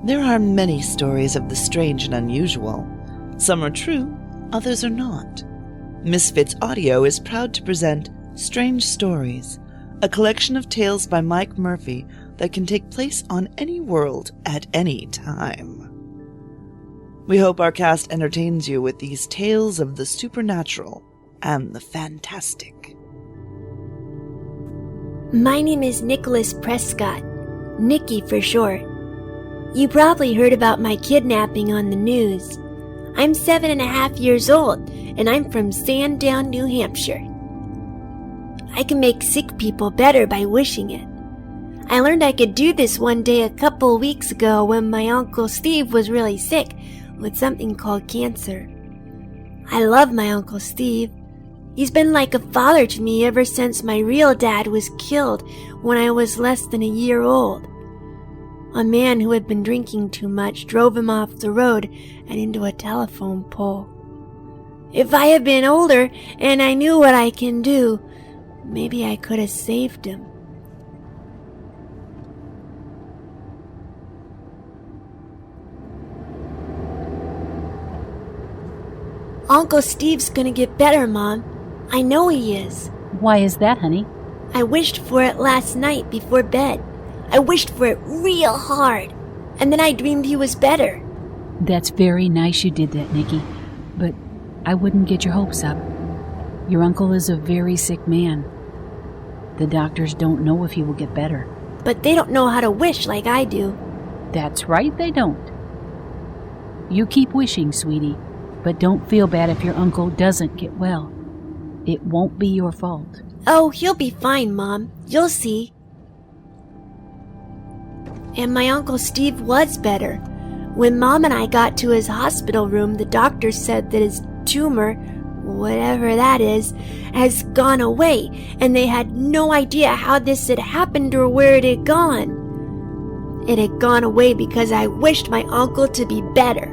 There are many stories of the strange and unusual. Some are true, others are not. Misfits Audio is proud to present Strange Stories, a collection of tales by Mike Murphy that can take place on any world at any time. We hope our cast entertains you with these tales of the supernatural and the fantastic. My name is Nicholas Prescott, Nicky for short. You probably heard about my kidnapping on the news. I'm 7.5 years old, and I'm from Sandown, New Hampshire. I can make sick people better by wishing it. I learned I could do this one day a couple weeks ago when my Uncle Steve was really sick with something called cancer. I love my Uncle Steve. He's been like a father to me ever since my real dad was killed when I was less than a year old. A man who had been drinking too much drove him off the road and into a telephone pole. If I had been older and I knew what I can do, maybe I could have saved him. Uncle Steve's gonna get better, Mom. I know he is. Why is that, honey? I wished for it last night before bed. I wished for it real hard, and then I dreamed he was better. That's very nice you did that, Nicky, but I wouldn't get your hopes up. Your uncle is a very sick man. The doctors don't know if he will get better. But they don't know how to wish like I do. That's right, they don't. You keep wishing, sweetie, but don't feel bad if your uncle doesn't get well. It won't be your fault. Oh, he'll be fine, Mom. You'll see. And my Uncle Steve was better. When Mom and I got to his hospital room, the doctor said that his tumor, whatever that is, has gone away, and they had no idea how this had happened or where it had gone. It had gone away because I wished my uncle to be better.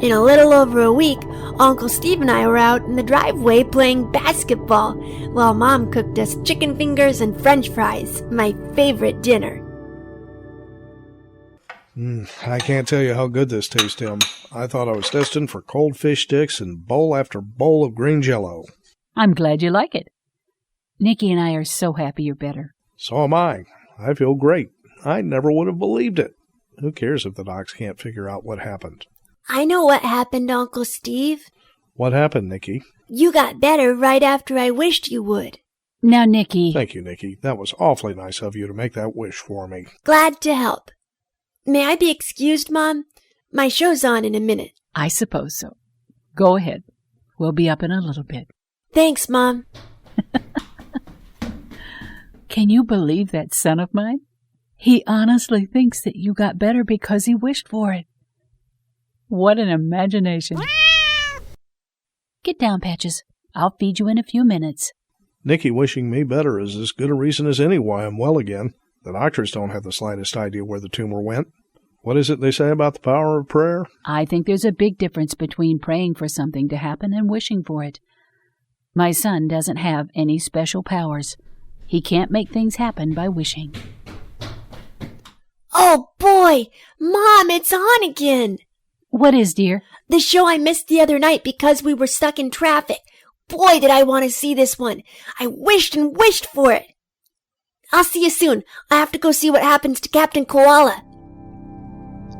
In a little over a week, Uncle Steve and I were out in the driveway playing basketball, while Mom cooked us chicken fingers and French fries, my favorite dinner. I can't tell you how good this tastes, Tim. I thought I was destined for cold fish sticks and bowl after bowl of green jello. I'm glad you like it. Nicky and I are so happy you're better. So am I. I feel great. I never would have believed it. Who cares if the docs can't figure out what happened? I know what happened, Uncle Steve. What happened, Nicky? You got better right after I wished you would. Now, Nicky... Thank you, Nicky. That was awfully nice of you to make that wish for me. Glad to help. May I be excused, Mom? My show's on in a minute. I suppose so. Go ahead. We'll be up in a little bit. Thanks, Mom. Can you believe that son of mine? He honestly thinks that you got better because he wished for it. What an imagination. Get down, Patches. I'll feed you in a few minutes. Nicky wishing me better is as good a reason as any why I'm well again. The doctors don't have the slightest idea where the tumor went. What is it they say about the power of prayer? I think there's a big difference between praying for something to happen and wishing for it. My son doesn't have any special powers. He can't make things happen by wishing. Oh, boy! Mom, it's on again! What is, dear? The show I missed the other night because we were stuck in traffic. Boy, did I want to see this one. I wished and wished for it. I'll see you soon. I have to go see what happens to Captain Koala.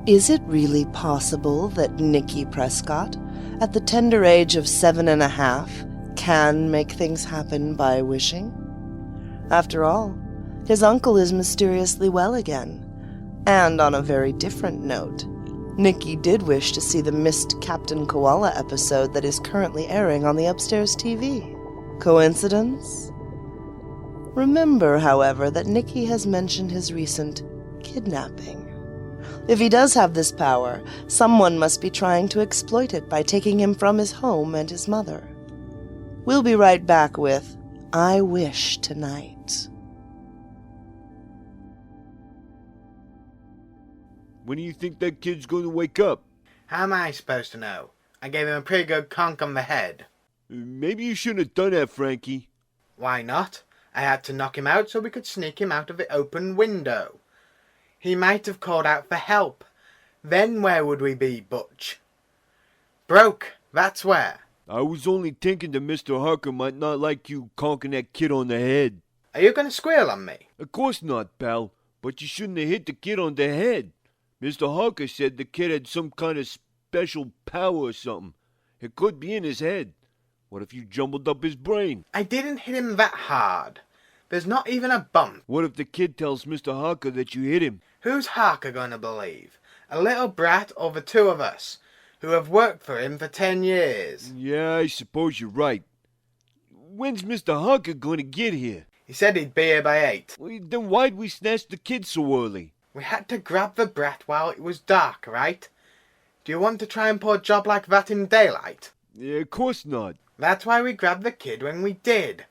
Is it really possible that Nicky Prescott, at the tender age of 7.5, can make things happen by wishing? After all, his uncle is mysteriously well again. And on a very different note, Nicky did wish to see the missed Captain Koala episode that is currently airing on the upstairs TV. Coincidence? Remember, however, that Nicky has mentioned his recent kidnapping. If he does have this power, someone must be trying to exploit it by taking him from his home and his mother. We'll be right back with I Wish Tonight. When do you think that kid's going to wake up? How am I supposed to know? I gave him a pretty good conk on the head. Maybe you shouldn't have done that, Frankie. Why not? I had to knock him out so we could sneak him out of the open window. He might have called out for help. Then where would we be, Butch? Broke, that's where. I was only thinking that Mr. Harker might not like you conking that kid on the head. Are you going to squeal on me? Of course not, pal. But you shouldn't have hit the kid on the head. Mr. Harker said the kid had some kind of special power or something. It could be in his head. What if you jumbled up his brain? I didn't hit him that hard. There's not even a bump. What if the kid tells Mr. Harker that you hit him? Who's Harker going to believe? A little brat or the two of us, who have worked for him for 10 years? Yeah, I suppose you're right. When's Mr. Harker going to get here? He said he'd be here by 8. Well, then why'd we snatch the kid so early? We had to grab the brat while it was dark, right? Do you want to try and pull a job like that in daylight? Yeah, of course not. That's why we grabbed the kid when we did.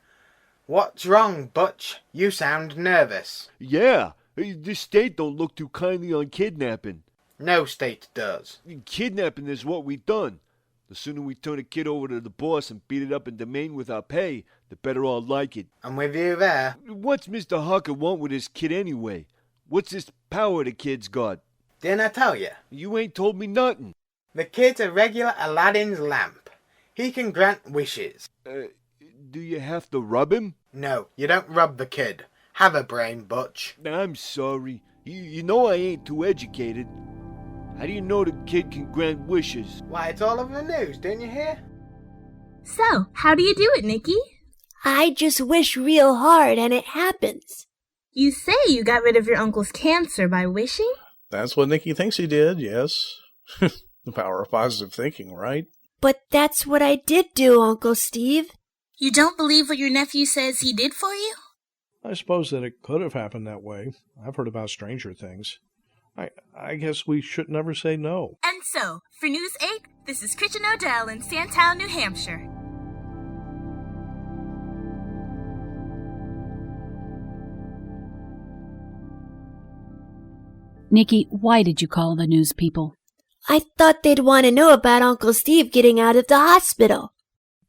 What's wrong, Butch? You sound nervous. Yeah, this state don't look too kindly on kidnapping. No state does. Kidnapping is what we done. The sooner we turn a kid over to the boss and beat it up in Domain without pay, the better I'll like it. I'm with you there. What's Mr. Harker want with his kid anyway? What's this power the kid's got? Didn't I tell you? You ain't told me nothing. The kid's a regular Aladdin's lamp. He can grant wishes. Do you have to rub him? No, you don't rub the kid. Have a brain, Butch. I'm sorry. You know I ain't too educated. How do you know the kid can grant wishes? Why, it's all over the news, didn't you hear? So, how do you do it, Nicky? I just wish real hard and it happens. You say you got rid of your uncle's cancer by wishing? That's what Nicky thinks he did, yes. The power of positive thinking, right? But that's what I did do, Uncle Steve. You don't believe what your nephew says he did for you? I suppose that it could have happened that way. I've heard about stranger things. I guess we should never say no. And so, for News 8, this is Kristin O'Dell in Sandtown, New Hampshire. Nicky, why did you call the news people? I thought they'd want to know about Uncle Steve getting out of the hospital.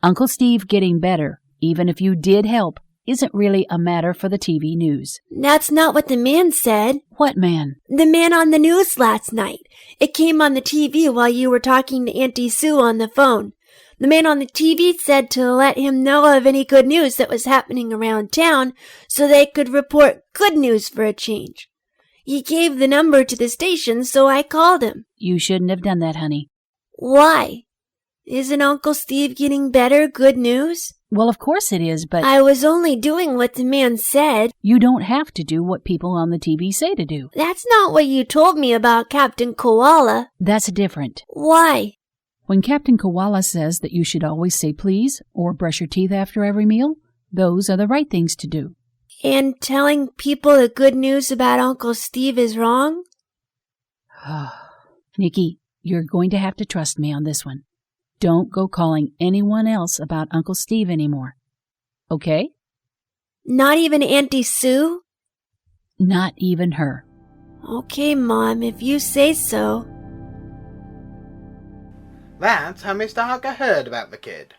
Uncle Steve getting better, even if you did help, isn't really a matter for the TV news. That's not what the man said. What man? The man on the news last night. It came on the TV while you were talking to Auntie Sue on the phone. The man on the TV said to let him know of any good news that was happening around town so they could report good news for a change. He gave the number to the station, so I called him. You shouldn't have done that, honey. Why? Isn't Uncle Steve getting better good news? Well, of course it is, but I was only doing what the man said. You don't have to do what people on the TV say to do. That's not what you told me about Captain Koala. That's different. Why? When Captain Koala says that you should always say please or brush your teeth after every meal, those are the right things to do. And telling people the good news about Uncle Steve is wrong? Nicky, you're going to have to trust me on this one. Don't go calling anyone else about Uncle Steve anymore. Okay? Not even Auntie Sue? Not even her. Okay, Mom, if you say so. That's how Mr. Harker heard about the kid.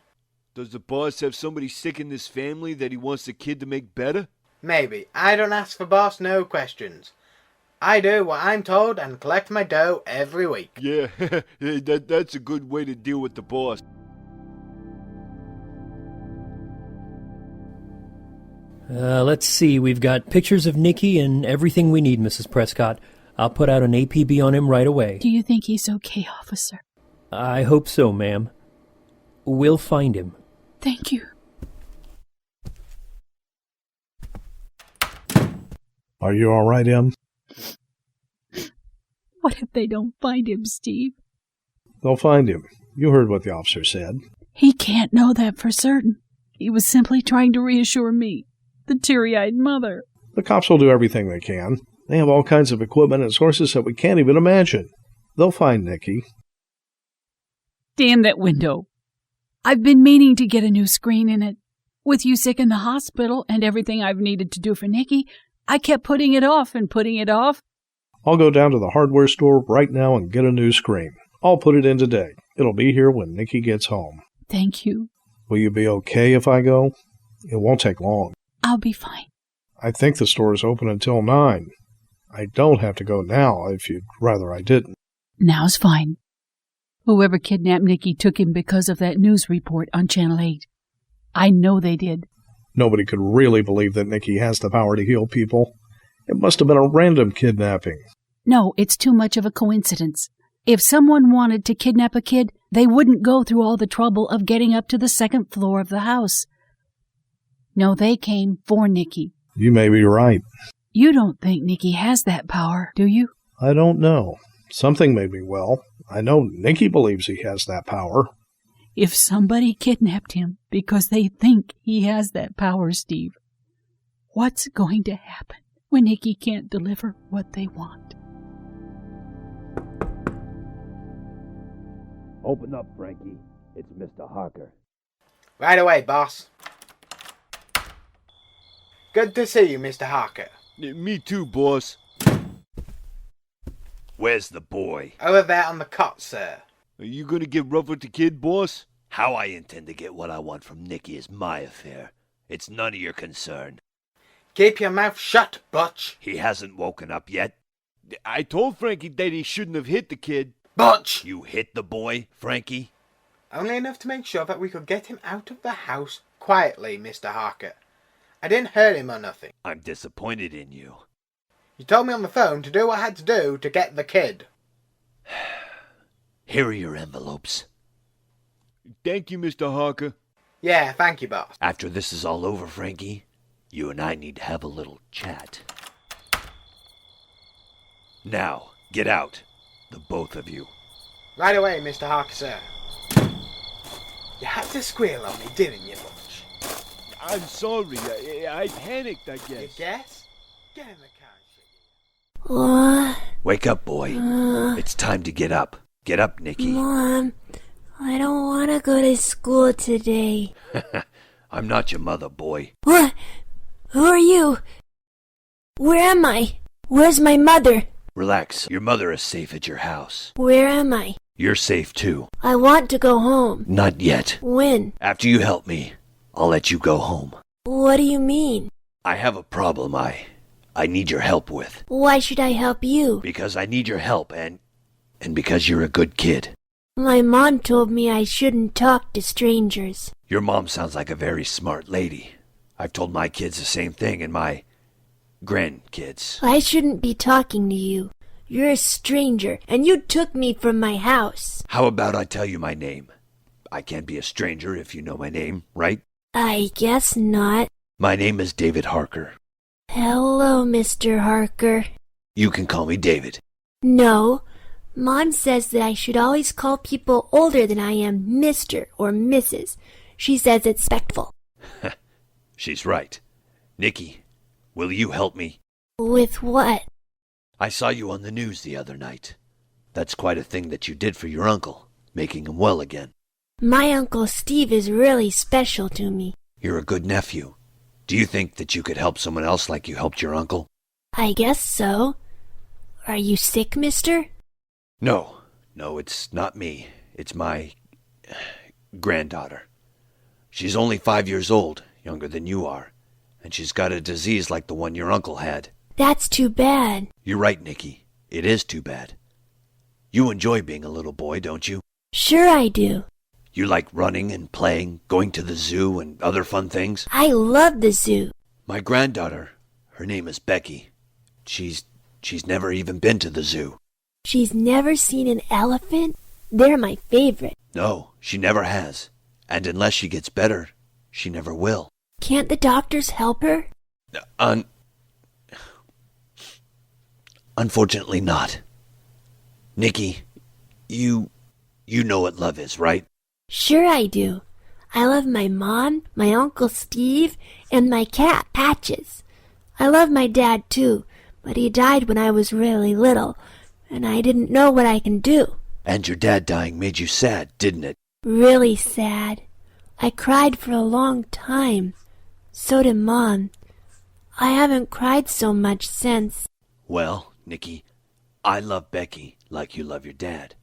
Does the boss have somebody sick in this family that he wants the kid to make better? Maybe. I don't ask the boss no questions. I do what I'm told and collect my dough every week. Yeah, that's a good way to deal with the boss. Let's see. We've got pictures of Nicky and everything we need, Mrs. Prescott. I'll put out an APB on him right away. Do you think he's okay, officer? I hope so, ma'am. We'll find him. Thank you. Are you all right, Em? What if they don't find him, Steve? They'll find him. You heard what the officer said. He can't know that for certain. He was simply trying to reassure me, the teary-eyed mother. The cops will do everything they can. They have all kinds of equipment and sources that we can't even imagine. They'll find Nicky. Damn that window. I've been meaning to get a new screen in it. With you sick in the hospital and everything I've needed to do for Nicky, I kept putting it off and putting it off. I'll go down to the hardware store right now and get a new screen. I'll put it in today. It'll be here when Nicky gets home. Thank you. Will you be okay if I go? It won't take long. I'll be fine. I think the store is open until 9. I don't have to go now if you'd rather I didn't. Now's fine. Whoever kidnapped Nicky took him because of that news report on Channel 8. I know they did. Nobody could really believe that Nicky has the power to heal people. It must have been a random kidnapping. No, it's too much of a coincidence. If someone wanted to kidnap a kid, they wouldn't go through all the trouble of getting up to the second floor of the house. No, they came for Nicky. You may be right. You don't think Nicky has that power, do you? I don't know. Something made me well. I know Nicky believes he has that power. If somebody kidnapped him because they think he has that power, Steve, what's going to happen when Nicky can't deliver what they want? Open up, Frankie. It's Mr. Harker. Right away, boss. Good to see you, Mr. Harker. Me too, boss. Where's the boy? Over there on the cot, sir. Are you gonna get rough with the kid, boss? How I intend to get what I want from Nicky is my affair. It's none of your concern. Keep your mouth shut, Butch. He hasn't woken up yet. I told Frankie that he shouldn't have hit the kid. Butch! You hit the boy, Frankie? Only enough to make sure that we could get him out of the house quietly, Mr. Harker. I didn't hurt him or nothing. I'm disappointed in you. You told me on the phone to do what I had to do to get the kid. Here are your envelopes. Thank you, Mr. Harker. Yeah, thank you, boss. After this is all over, Frankie, you and I need to have a little chat. Now, get out. The both of you. Right away, Mr. Harker, sir. You had to squeal on me, didn't you, Butch? I'm sorry. I panicked, I guess. You guess? Get in the car, shit. Wake up, boy. It's time to get up. Get up, Nicky. Mom, I don't want to go to school today. I'm not your mother, boy. What? Who are you? Where am I? Where's my mother? Relax. Your mother is safe at your house. Where am I? You're safe, too. I want to go home. Not yet. When? After you help me, I'll let you go home. What do you mean? I have a problem I need your help with. Why should I help you? Because I need your help and because you're a good kid. My mom told me I shouldn't talk to strangers. Your mom sounds like a very smart lady. I've told my kids the same thing and my grandkids. I shouldn't be talking to you. You're a stranger, and you took me from my house. How about I tell you my name? I can't be a stranger if you know my name, right? I guess not. My name is David Harker. Hello, Mr. Harker. You can call me David. No. Mom says that I should always call people older than I am Mr. or Mrs. She says it's respectful. She's right. Nicky, will you help me? With what? I saw you on the news the other night. That's quite a thing that you did for your uncle, making him well again. My Uncle Steve is really special to me. You're a good nephew. Do you think that you could help someone else like you helped your uncle? I guess so. Are you sick, mister? No, it's not me. It's my granddaughter. She's only 5 years old, younger than you are, and she's got a disease like the one your uncle had. That's too bad. You're right, Nicky. It is too bad. You enjoy being a little boy, don't you? Sure I do. You like running and playing, going to the zoo and other fun things? I love the zoo. My granddaughter, her name is Becky. She's never even been to the zoo. She's never seen an elephant? They're my favorite. No, she never has. And unless she gets better, she never will. Can't the doctors help her? Unfortunately not. Nicky, you know what love is, right? Sure I do. I love my mom, my Uncle Steve, and my cat, Patches. I love my dad too, but he died when I was really little, and I didn't know what I can do. And your dad dying made you sad, didn't it? Really sad. I cried for a long time. So did Mom. I haven't cried so much since. Well, Nicky, I love Becky like you love your dad.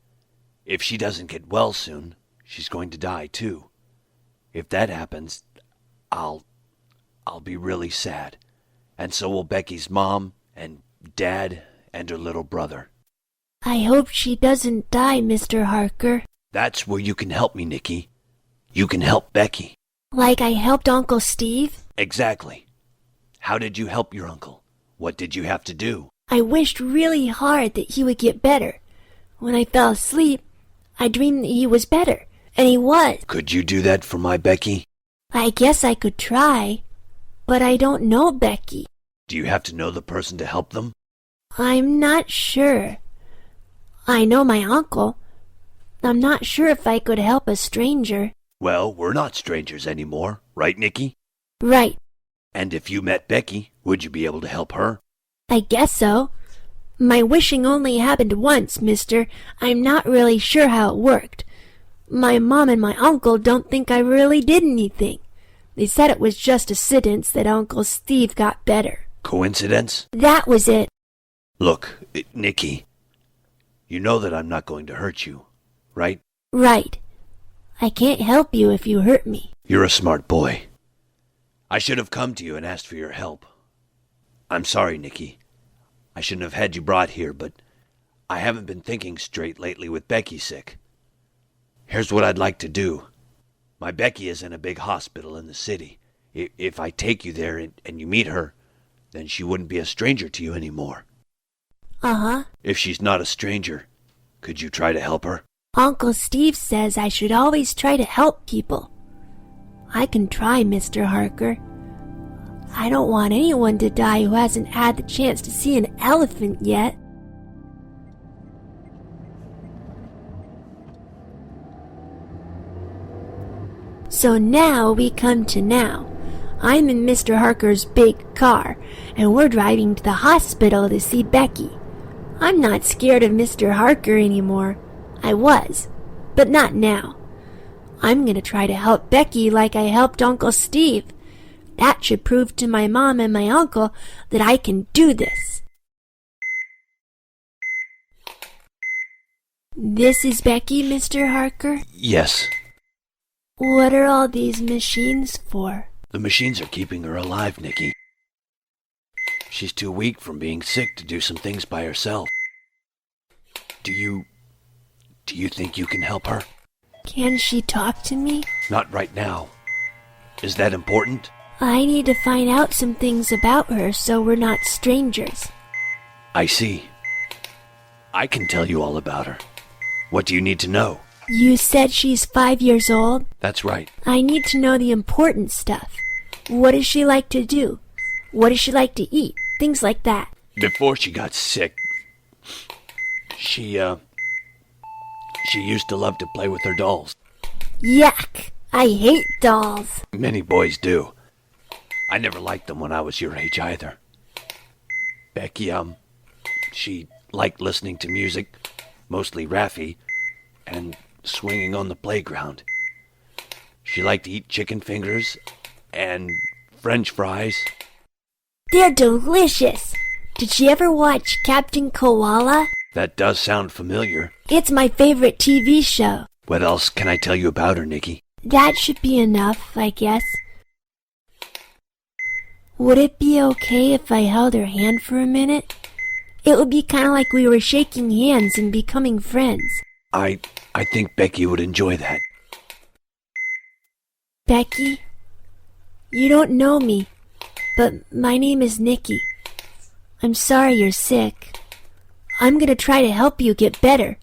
If she doesn't get well soon, she's going to die too. If that happens, I'll be really sad. And so will Becky's mom and dad and her little brother. I hope she doesn't die, Mr. Harker. That's where you can help me, Nicky. You can help Becky. Like I helped Uncle Steve? Exactly. How did you help your uncle? What did you have to do? I wished really hard that he would get better. When I fell asleep, I dreamed that he was better, and he was. Could you do that for my Becky? I guess I could try, but I don't know Becky. Do you have to know the person to help them? I'm not sure. I know my uncle. I'm not sure if I could help a stranger. Well, we're not strangers anymore, right, Nicky? Right. And if you met Becky, would you be able to help her? I guess so. My wishing only happened once, mister. I'm not really sure how it worked. My mom and my uncle don't think I really did anything. They said it was just a coincidence that Uncle Steve got better. Coincidence? That was it. Look, Nicky, you know that I'm not going to hurt you, right? Right. I can't help you if you hurt me. You're a smart boy. I should have come to you and asked for your help. I'm sorry, Nicky. I shouldn't have had you brought here, but I haven't been thinking straight lately with Becky sick. Here's what I'd like to do. My Becky is in a big hospital in the city. If I take you there and you meet her, then she wouldn't be a stranger to you anymore. Uh-huh. If she's not a stranger, could you try to help her? Uncle Steve says I should always try to help people. I can try, Mr. Harker. I don't want anyone to die who hasn't had the chance to see an elephant yet. So now we come to now. I'm in Mr. Harker's big car, and we're driving to the hospital to see Becky. I'm not scared of Mr. Harker anymore. I was, but not now. I'm going to try to help Becky like I helped Uncle Steve. That should prove to my mom and my uncle that I can do this. This is Becky, Mr. Harker? Yes. What are all these machines for? The machines are keeping her alive, Nicky. She's too weak from being sick to do some things by herself. Do you think you can help her? Can she talk to me? Not right now. Is that important? I need to find out some things about her so we're not strangers. I see. I can tell you all about her. What do you need to know? You said she's 5 years old? That's right. I need to know the important stuff. What does she like to do? What does she like to eat? Things like that. Before she got sick, she used to love to play with her dolls. Yuck! I hate dolls. Many boys do. I never liked them when I was your age either. Becky, she liked listening to music, mostly Raffy, and swinging on the playground. She liked to eat chicken fingers and French fries. They're delicious! Did she ever watch Captain Koala? That does sound familiar. It's my favorite TV show. What else can I tell you about her, Nicky? That should be enough, I guess. Would it be okay if I held her hand for a minute? It would be kind of like we were shaking hands and becoming friends. I think Becky would enjoy that. Becky, you don't know me, but my name is Nicky. I'm sorry you're sick. I'm gonna try to help you get better.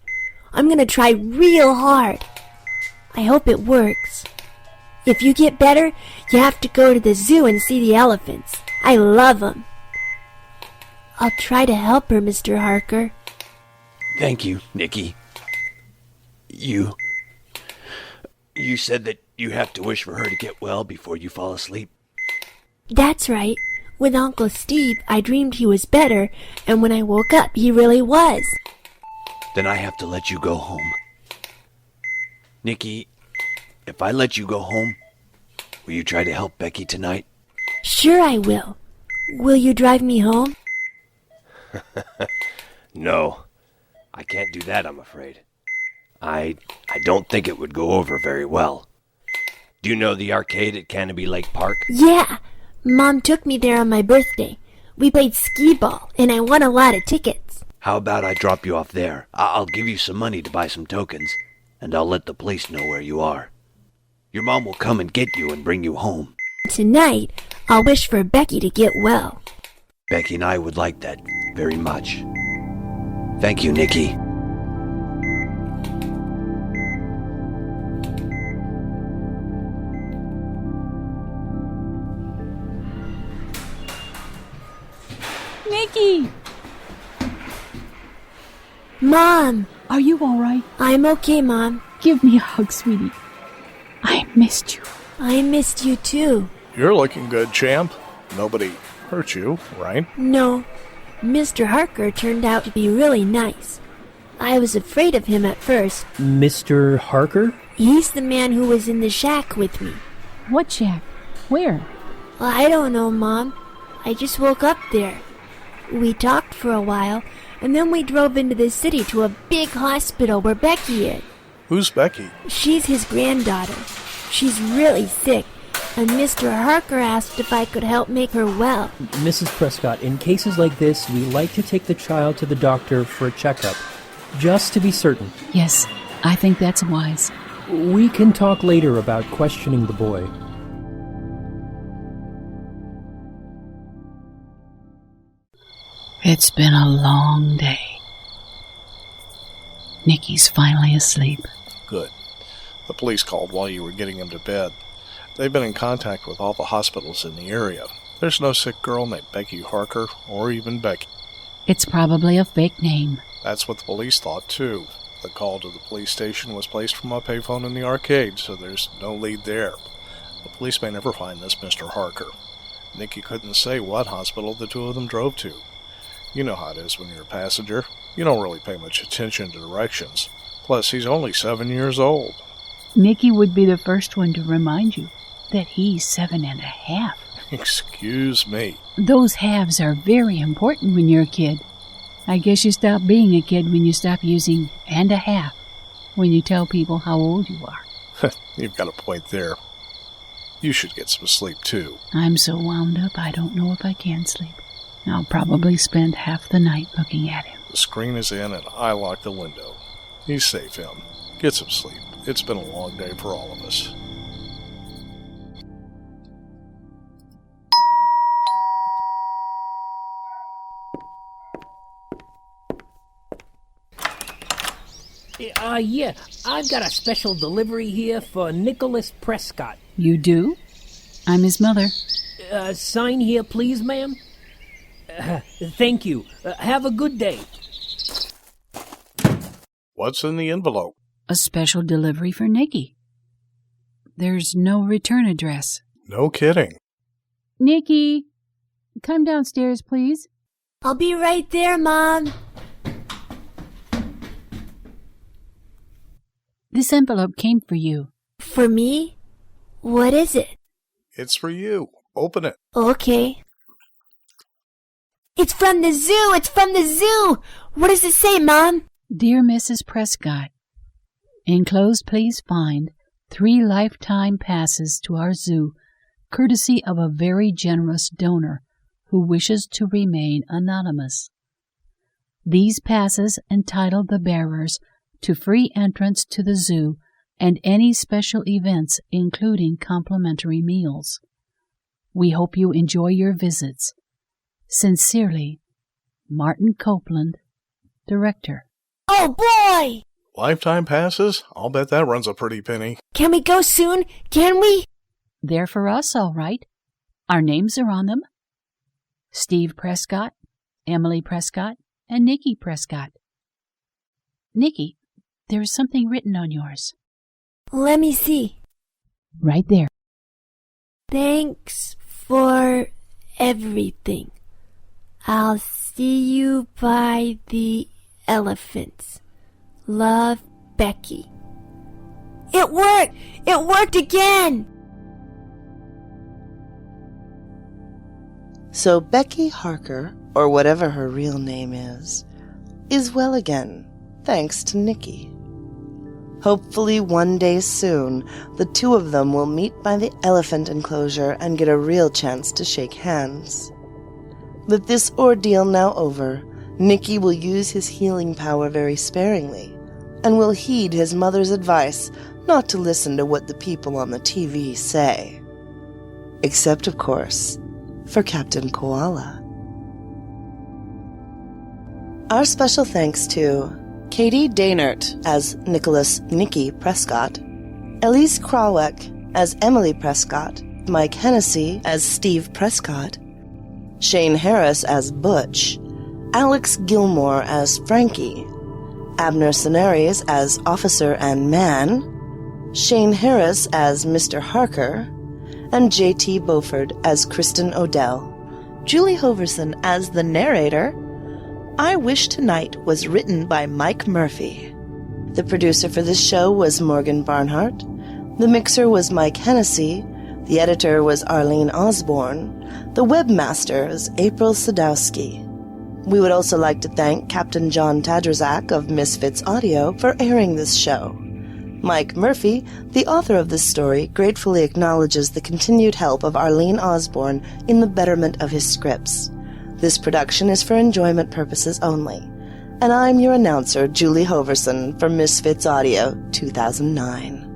I'm gonna try real hard. I hope it works. If you get better, you have to go to the zoo and see the elephants. I love them. I'll try to help her, Mr. Harker. Thank you, Nicky. You said that you have to wish for her to get well before you fall asleep. That's right. With Uncle Steve, I dreamed he was better, and when I woke up, he really was. Then I have to let you go home. Nicky, if I let you go home, will you try to help Becky tonight? Sure I will. Will you drive me home? No, I can't do that, I'm afraid. I don't think it would go over very well. Do you know the arcade at Canopy Lake Park? Yeah, Mom took me there on my birthday. We played skee-ball, and I won a lot of tickets. How about I drop you off there? I'll give you some money to buy some tokens, and I'll let the police know where you are. Your mom will come and get you and bring you home. Tonight, I'll wish for Becky to get well. Becky and I would like that very much. Thank you, Nicky. Nicky! Mom! Are you all right? I'm okay, Mom. Give me a hug, sweetie. I missed you. I missed you too. You're looking good, champ. Nobody hurt you, right? No. Mr. Harker turned out to be really nice. I was afraid of him at first. Mr. Harker? He's the man who was in the shack with me. What shack? Where? Well, I don't know, Mom. I just woke up there. We talked for a while, and then we drove into the city to a big hospital where Becky is. Who's Becky? She's his granddaughter. She's really sick, and Mr. Harker asked if I could help make her well. Mrs. Prescott, in cases like this, we like to take the child to the doctor for a checkup, just to be certain. Yes, I think that's wise. We can talk later about questioning the boy. It's been a long day. Nicky's finally asleep. Good. The police called while you were getting him to bed. They've been in contact with all the hospitals in the area. There's no sick girl named Becky Harker, or even Becky. It's probably a fake name. That's what the police thought, too. The call to the police station was placed from a payphone in the arcade, so there's no lead there. The police may never find this Mr. Harker. Nicky couldn't say what hospital the two of them drove to. You know how it is when you're a passenger. You don't really pay much attention to directions. Plus, he's only 7 years old. Nicky would be the first one to remind you that he's 7.5. Excuse me. Those halves are very important when you're a kid. I guess you stop being a kid when you stop using "and a half" when you tell people how old you are. You've got a point there. You should get some sleep, too. I'm so wound up I don't know if I can sleep. I'll probably spend half the night looking at him. The screen is in and I locked the window. He's safe, Em. Get some sleep. It's been a long day for all of us. Yeah, I've got a special delivery here for Nicholas Prescott. You do? I'm his mother. Sign here, please, ma'am. Thank you. Have a good day. What's in the envelope? A special delivery for Nicky. There's no return address. No kidding. Nicky, come downstairs, please. I'll be right there, Mom. This envelope came for you. For me? What is it? It's for you. Open it. Okay. It's from the zoo! It's from the zoo! What does it say, Mom? Dear Mrs. Prescott, enclosed please find 3 lifetime passes to our zoo, courtesy of a very generous donor who wishes to remain anonymous. These passes entitle the bearers to free entrance to the zoo and any special events, including complimentary meals. We hope you enjoy your visits. Sincerely, Martin Copeland, Director. Oh, boy! Lifetime passes? I'll bet that runs a pretty penny. Can we go soon? Can we? They're for us, all right. Our names are on them. Steve Prescott, Emily Prescott, and Nicky Prescott. Nicky, there is something written on yours. Let me see. Right there. Thanks for everything. I'll see you by the elephants. Love, Becky. It worked! It worked again! So Becky Harker, or whatever her real name is well again, thanks to Nicky. Hopefully one day soon, the two of them will meet by the elephant enclosure and get a real chance to shake hands. With this ordeal now over, Nicky will use his healing power very sparingly, and will heed his mother's advice not to listen to what the people on the TV say. Except, of course, for Captain Koala. Our special thanks to Katie Dehnart as Nicky Prescott, Eleiece Krawiec as Emily Prescott, Mike Hennessy as Steve Prescott, Shane Harris as Butch, Alex Gilmour as Frankie, Abner Senires as Officer and Man, Shane Harris as Mr. Harker, and J.T. Beauford as Kristin Odell, Julie Hoverson as the narrator. I Wish Tonight was written by Mike Murphy. The producer for this show was Morgan Barnhart. The mixer was Mike Hennessy. The editor was Arlene Osborne. The webmaster is April Sadowski. We would also like to thank Captain John Tadrazak of Misfits Audio for airing this show. Mike Murphy, the author of this story, gratefully acknowledges the continued help of Arlene Osborne in the betterment of his scripts. This production is for enjoyment purposes only. And I'm your announcer, Julie Hoverson, for Misfits Audio 2009.